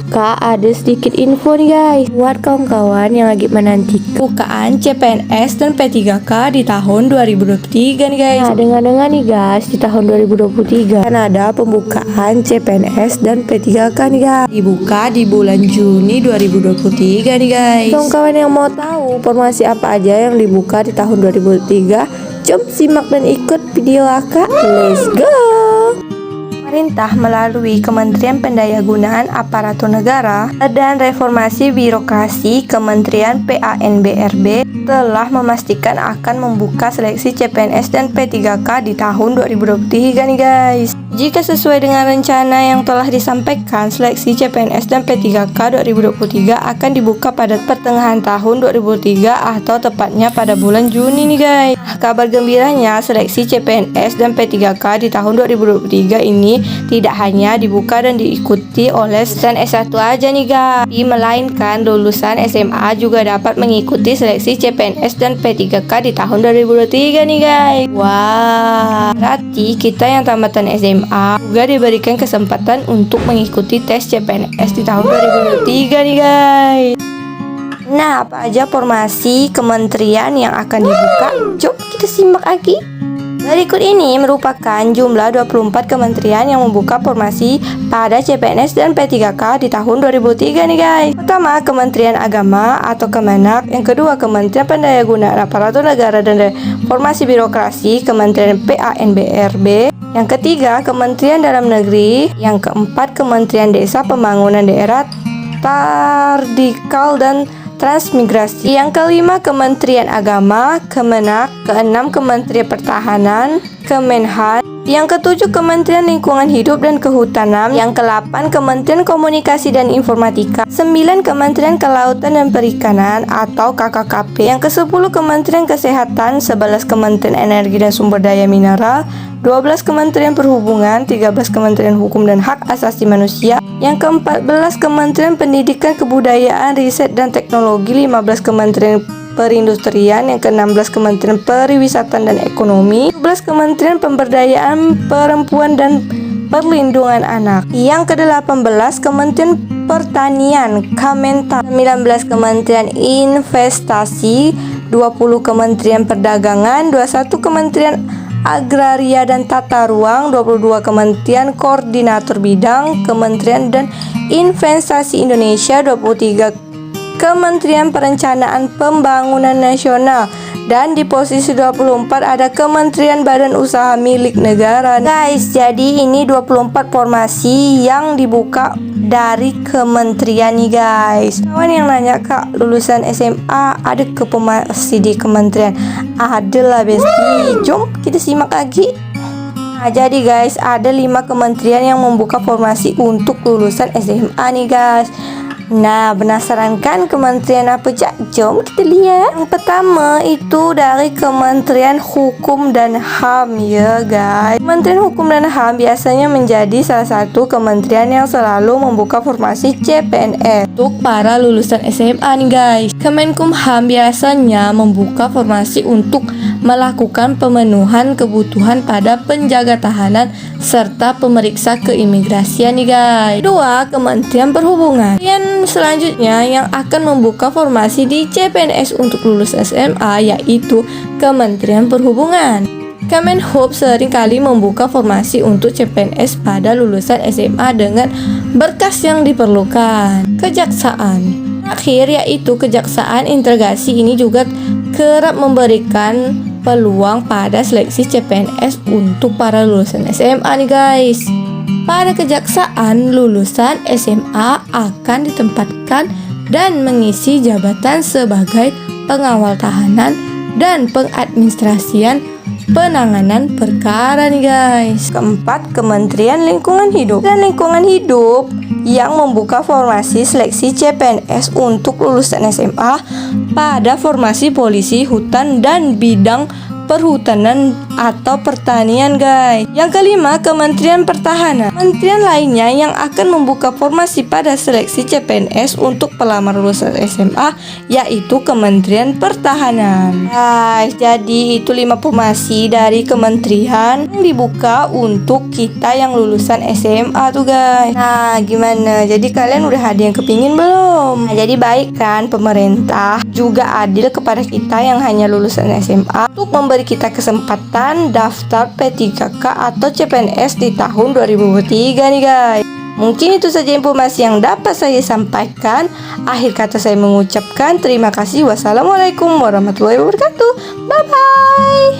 Kak, ada sedikit info nih guys buat kawan-kawan yang lagi menanti bukaan CPNS dan P3K di tahun 2023 nih guys. Nah, dengar-dengar nih guys, di tahun 2023 kan ada pembukaan CPNS dan P3K nih guys. Dibuka di bulan Juni 2023 nih guys. Kawan-kawan yang mau tahu formasi apa aja yang dibuka di tahun 2023, jom simak dan ikut video Kak. Let's go! Pemerintah melalui Kementerian Pendayagunaan Aparatur Negara dan Reformasi Birokrasi Kementerian PANBRB telah memastikan akan membuka seleksi CPNS dan P3K di tahun 2023 nih guys. Jika sesuai dengan rencana yang telah disampaikan, seleksi CPNS dan P3K 2023 akan dibuka pada pertengahan tahun 2023 atau tepatnya pada bulan Juni nih guys. Kabar gembiranya, seleksi CPNS dan P3K di tahun 2023 ini tidak hanya dibuka dan diikuti oleh lulusan S1 aja nih guys, melainkan lulusan SMA juga dapat mengikuti seleksi CPNS dan P3K di tahun 2023 nih guys. Wah, berarti kita yang tamatan SMA juga diberikan kesempatan untuk mengikuti tes CPNS di tahun 2023 nih guys. Nah, apa aja formasi kementerian yang akan dibuka? Coba kita simak lagi. Berikut ini merupakan jumlah 24 kementerian yang membuka formasi pada CPNS dan P3K di tahun 2003 nih guys. Pertama, Kementerian Agama atau Kemenak. Yang kedua, Kementerian Pendayagunaan Aparatur Negara dan Reformasi Birokrasi Kementerian PANBRB. Yang ketiga, Kementerian Dalam Negeri. Yang keempat, Kementerian Desa Pembangunan Daerah Tardikal dan Transmigrasi. Yang kelima, Kementerian Agama, Kemenak. Keenam, Kementerian Pertahanan, Kemenhan. Yang ketujuh, Kementerian Lingkungan Hidup dan Kehutanan. Yang kedelapan, Kementerian Komunikasi dan Informatika. 9, Kementerian Kelautan dan Perikanan atau KKKP. Yang ke-10, Kementerian Kesehatan. 11, Kementerian Energi dan Sumber Daya Mineral. 12, Kementerian Perhubungan. 13, Kementerian Hukum dan Hak Asasi Manusia. Yang ke-14, Kementerian Pendidikan, Kebudayaan, Riset dan Teknologi. 15, Kementerian Perindustrian. Yang ke-16, Kementerian Pariwisata dan Ekonomi. 17, Kementerian Pemberdayaan Perempuan dan Perlindungan Anak. Yang ke-18, Kementerian Pertanian, Kementan. 19, Kementerian Investasi. 20, Kementerian Perdagangan. 21, Kementerian Agraria dan Tata Ruang. 22, Kementerian Koordinator Bidang Kementerian dan Investasi Indonesia. 23, Kementerian Perencanaan Pembangunan Nasional. Dan di posisi 24 ada Kementerian Badan Usaha Milik Negara. Guys, jadi ini 24 formasi yang dibuka dari kementerian nih guys. Kawan yang nanya, Kak, lulusan SMA ada ke formasi di kementerian? Adalah besti. Jom kita simak lagi. Nah, jadi guys, ada 5 kementerian yang membuka formasi untuk lulusan SMA nih guys. Nah, penasaran kan kementerian apa aja? Jom kita lihat. Yang pertama itu dari Kementerian Hukum dan HAM ya guys. Kementerian Hukum dan HAM biasanya menjadi salah satu kementerian yang selalu membuka formasi CPNS untuk para lulusan SMA nih guys. Kemenkumham biasanya membuka formasi untuk melakukan pemenuhan kebutuhan pada penjaga tahanan serta pemeriksa keimigrasian nih guys. Kedua, Kementerian Perhubungan. Selanjutnya yang akan membuka formasi di CPNS untuk lulus SMA yaitu Kementerian Perhubungan. Kemenhub seringkali membuka formasi untuk CPNS pada lulusan SMA dengan berkas yang diperlukan. Kejaksaan. Terakhir yaitu Kejaksaan Integrasi ini juga kerap memberikan peluang pada seleksi CPNS untuk para lulusan SMA nih guys. Pada kejaksaan, lulusan SMA akan ditempatkan dan mengisi jabatan sebagai pengawal tahanan dan pengadministrasian penanganan perkara nih guys. Keempat, Kementerian Lingkungan Hidup dan Lingkungan Hidup yang membuka formasi seleksi CPNS untuk lulusan SMA pada formasi polisi, hutan, dan bidang Perhutanan atau Pertanian guys. Yang kelima, Kementerian Pertahanan. Kementerian lainnya yang akan membuka formasi pada seleksi CPNS untuk pelamar lulusan SMA yaitu Kementerian Pertahanan. Guys, jadi itu 5 formasi dari kementerian yang dibuka untuk kita yang lulusan SMA tuh guys. Nah, gimana? Jadi kalian udah ada yang kepingin belum? Nah, jadi baik kan pemerintah juga adil kepada kita yang hanya lulusan SMA untuk memberi kita kesempatan daftar P3K atau CPNS di tahun 2023 nih guys. Mungkin itu saja informasi yang dapat saya sampaikan. Akhir kata saya mengucapkan terima kasih. Wassalamualaikum warahmatullahi wabarakatuh. Bye bye.